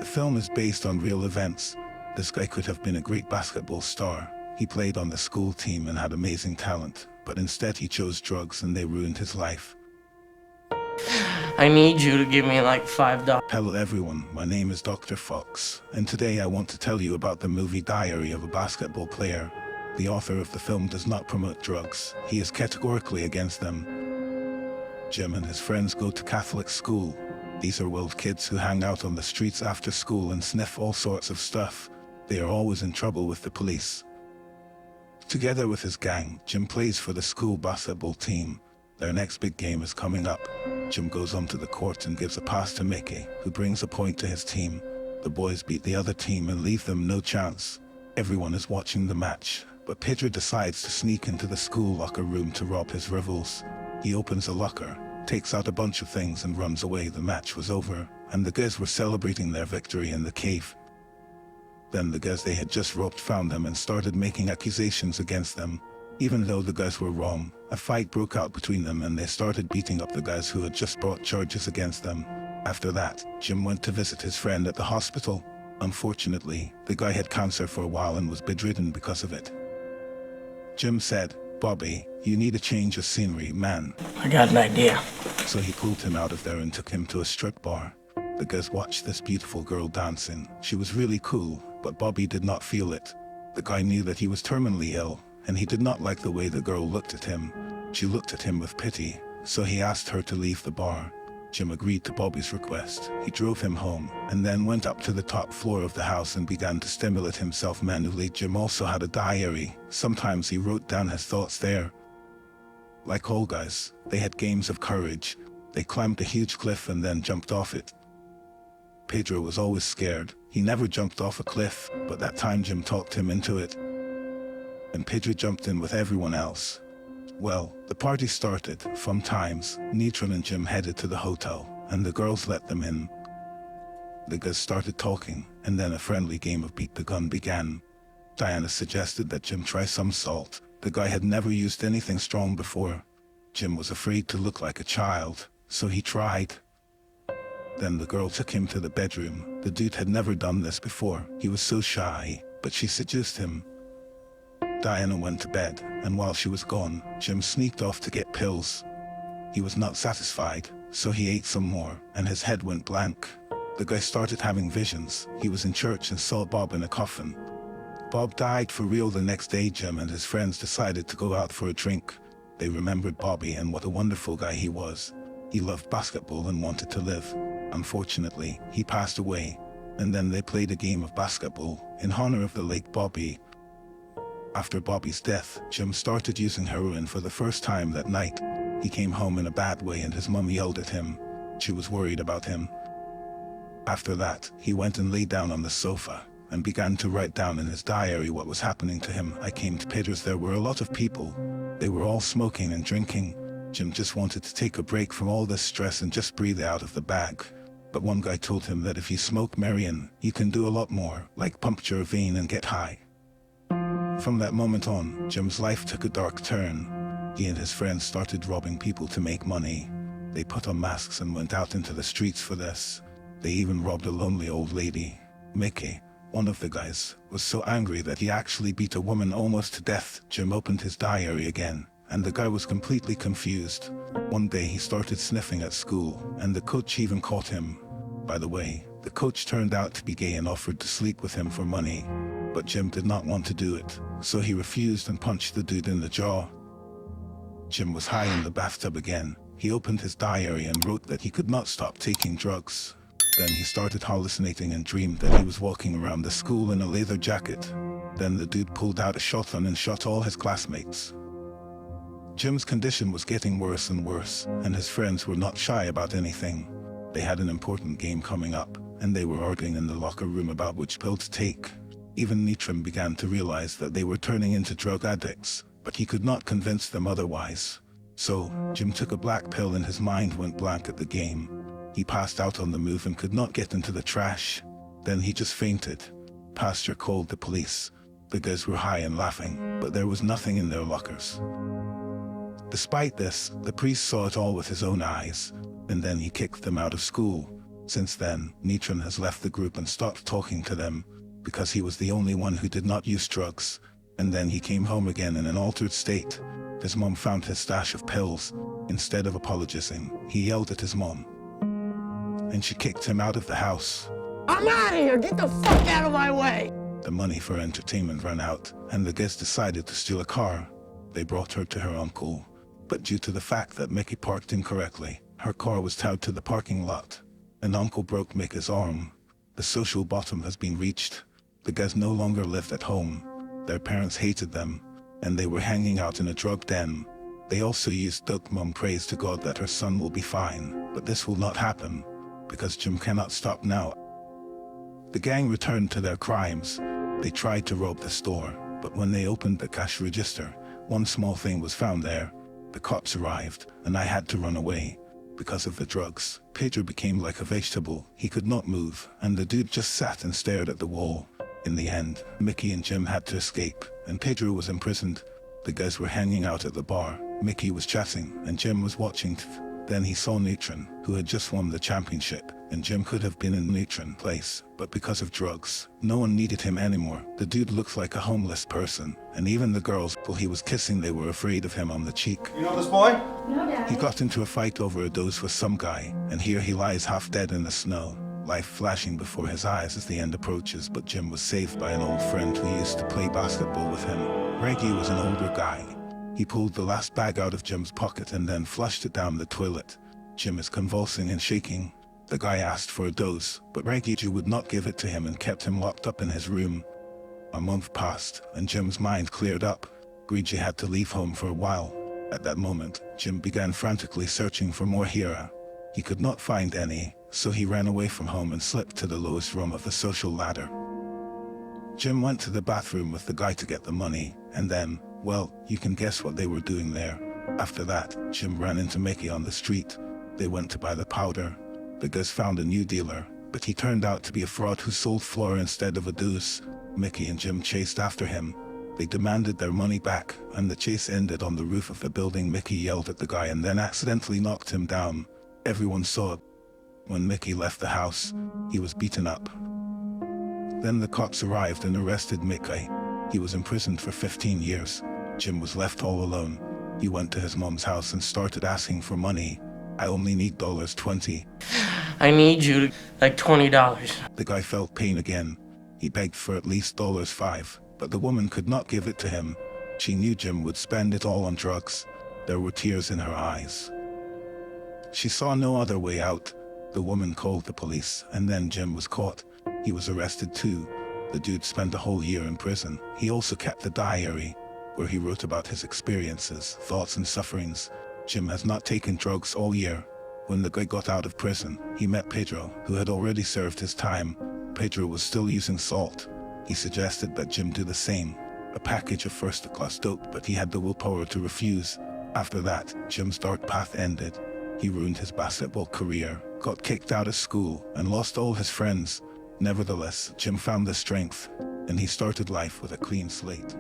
The film is based on real events. This guy could have been a great basketball star. He played on the school team and had amazing talent, but instead he chose drugs and they ruined his life. I need you to give me like $5. Hello everyone, my name is Dr. Fox, and today I want to tell you about the movie Diary of a Basketball Player. The author of the film does not promote drugs. He is categorically against them. Jim and his friends go to Catholic school. These are wild kids who hang out on the streets after school and sniff all sorts of stuff. They are always in trouble with the police. Together with his gang, Jim plays for the school basketball team. Their next big game is coming up. Jim goes onto the court and gives a pass to Mickey, who brings a point to his team. The boys beat the other team and leave them no chance. Everyone is watching the match, but Pedro decides to sneak into the school locker room to rob his rivals. He opens a locker, takes out a bunch of things and runs away. The match was over, and the guys were celebrating their victory in the cave. Then the guys they had just robbed found them and started making accusations against them. Even though the guys were wrong, a fight broke out between them and they started beating up the guys who had just brought charges against them. After that, Jim went to visit his friend at the hospital. Unfortunately, the guy had cancer for a while and was bedridden because of it. Jim said, "Bobby, you need a change of scenery, man." I got an idea. So he pulled him out of there and took him to a strip bar. The guys watched this beautiful girl dancing. She was really cool, but Bobby did not feel it. The guy knew that he was terminally ill, and he did not like the way the girl looked at him. She looked at him with pity, so he asked her to leave the bar. Jim agreed to Bobby's request. He drove him home, and then went up to the top floor of the house and began to stimulate himself manually. Jim also had a diary. Sometimes he wrote down his thoughts there. Like all guys, they had games of courage. They climbed a huge cliff and then jumped off it. Pedro was always scared. He never jumped off a cliff, but that time Jim talked him into it. And Pedro jumped in with everyone else. Well, the party started. Fun times. Neutron and Jim headed to the hotel, and the girls let them in. The guys started talking, and then a friendly game of beat the gun began. Diana suggested that Jim try some salt. The guy had never used anything strong before. Jim was afraid to look like a child, so he tried. Then the girl took him to the bedroom. The dude had never done this before. He was so shy, but she seduced him. Diana went to bed, and while she was gone, Jim sneaked off to get pills. He was not satisfied, so he ate some more, and his head went blank. The guy started having visions. He was in church and saw Bob in a coffin. Bob died for real the next day. Jim and his friends decided to go out for a drink. They remembered Bobby and what a wonderful guy he was. He loved basketball and wanted to live. Unfortunately, he passed away, and then they played a game of basketball in honor of the late Bobby. After Bobby's death, Jim started using heroin for the first time that night. He came home in a bad way and his mom yelled at him. She was worried about him. After that, he went and lay down on the sofa and began to write down in his diary what was happening to him. I came to Pedro's. There were a lot of people. They were all smoking and drinking. Jim just wanted to take a break from all this stress and just breathe out of the bag. But one guy told him that if you smoke Marion, you can do a lot more, like puncture a vein and get high. From that moment on, Jim's life took a dark turn. He and his friends started robbing people to make money. They put on masks and went out into the streets for this. They even robbed a lonely old lady. Mickey, one of the guys, was so angry that he actually beat a woman almost to death. Jim opened his diary again, and the guy was completely confused. One day he started sniffing at school, and the coach even caught him. By the way, the coach turned out to be gay and offered to sleep with him for money. But Jim did not want to do it, so he refused and punched the dude in the jaw. Jim was high in the bathtub again. He opened his diary and wrote that he could not stop taking drugs. Then he started hallucinating and dreamed that he was walking around the school in a leather jacket. Then the dude pulled out a shotgun and shot all his classmates. Jim's condition was getting worse and worse, and his friends were not shy about anything. They had an important game coming up, and they were arguing in the locker room about which pill to take. Even Neutron began to realize that they were turning into drug addicts, but he could not convince them otherwise. So, Jim took a black pill and his mind went blank at the game. He passed out on the move and could not get into the trash. Then he just fainted. Pastor called the police. The guys were high and laughing, but there was nothing in their lockers. Despite this, the priest saw it all with his own eyes, and then he kicked them out of school. Since then, Neutron has left the group and stopped talking to them, because he was the only one who did not use drugs. And then he came home again in an altered state. His mom found his stash of pills. Instead of apologizing, he yelled at his mom, and she kicked him out of the house. I'm out of here! Get the fuck out of my way! The money for entertainment ran out, and the guests decided to steal a car. They brought her to her uncle, but due to the fact that Mickey parked incorrectly, her car was towed to the parking lot. An uncle broke Mickey's arm. The social bottom has been reached. The guests no longer lived at home. Their parents hated them, and they were hanging out in a drug den. They also used Doug. Mom prays to God that her son will be fine, but this will not happen, because Jim cannot stop now. The gang returned to their crimes. They tried to rob the store, but when they opened the cash register, one small thing was found there. The cops arrived, and I had to run away. Because of the drugs, Pedro became like a vegetable. He could not move, and the dude just sat and stared at the wall. In the end, Mickey and Jim had to escape, and Pedro was imprisoned. The guys were hanging out at the bar. Mickey was chatting, and Jim was watching. Then he saw Neutron, who had just won the championship, and Jim could have been in Neutron's place, but because of drugs, no one needed him anymore. The dude looked like a homeless person, and even the girls who he was kissing, they were afraid of him on the cheek. You know this boy? No, Dad. He got into a fight over a dose with some guy, and here he lies half dead in the snow, life flashing before his eyes as the end approaches. But Jim was saved by an old friend who used to play basketball with him. Reggie was an older guy. He pulled the last bag out of Jim's pocket and then flushed it down the toilet. Jim is convulsing and shaking. The guy asked for a dose, but Reggie would not give it to him and kept him locked up in his room. A month passed, and Jim's mind cleared up. Reggie had to leave home for a while. At that moment, Jim began frantically searching for more Hira. He could not find any, so he ran away from home and slipped to the lowest rung of the social ladder. Jim went to the bathroom with the guy to get the money, and then, well, you can guess what they were doing there. After that, Jim ran into Mickey on the street. They went to buy the powder. The guys found a new dealer, but he turned out to be a fraud who sold flour instead of a deuce. Mickey and Jim chased after him. They demanded their money back, and the chase ended on the roof of the building. Mickey yelled at the guy and then accidentally knocked him down. Everyone saw it. When Mickey left the house, he was beaten up. Then the cops arrived and arrested Mickey. He was imprisoned for 15 years. Jim was left all alone. He went to his mom's house and started asking for money. I only need $20. I need you to, like $20. The guy felt pain again. He begged for at least $5, but the woman could not give it to him. She knew Jim would spend it all on drugs. There were tears in her eyes. She saw no other way out. The woman called the police, and then Jim was caught. He was arrested too. The dude spent a whole year in prison. He also kept a diary, where he wrote about his experiences, thoughts and sufferings. Jim has not taken drugs all year. When the guy got out of prison, he met Pedro, who had already served his time. Pedro was still using salt. He suggested that Jim do the same. A package of first-class dope, but he had the willpower to refuse. After that, Jim's dark path ended. He ruined his basketball career, got kicked out of school, and lost all his friends. Nevertheless, Jim found the strength, and he started life with a clean slate.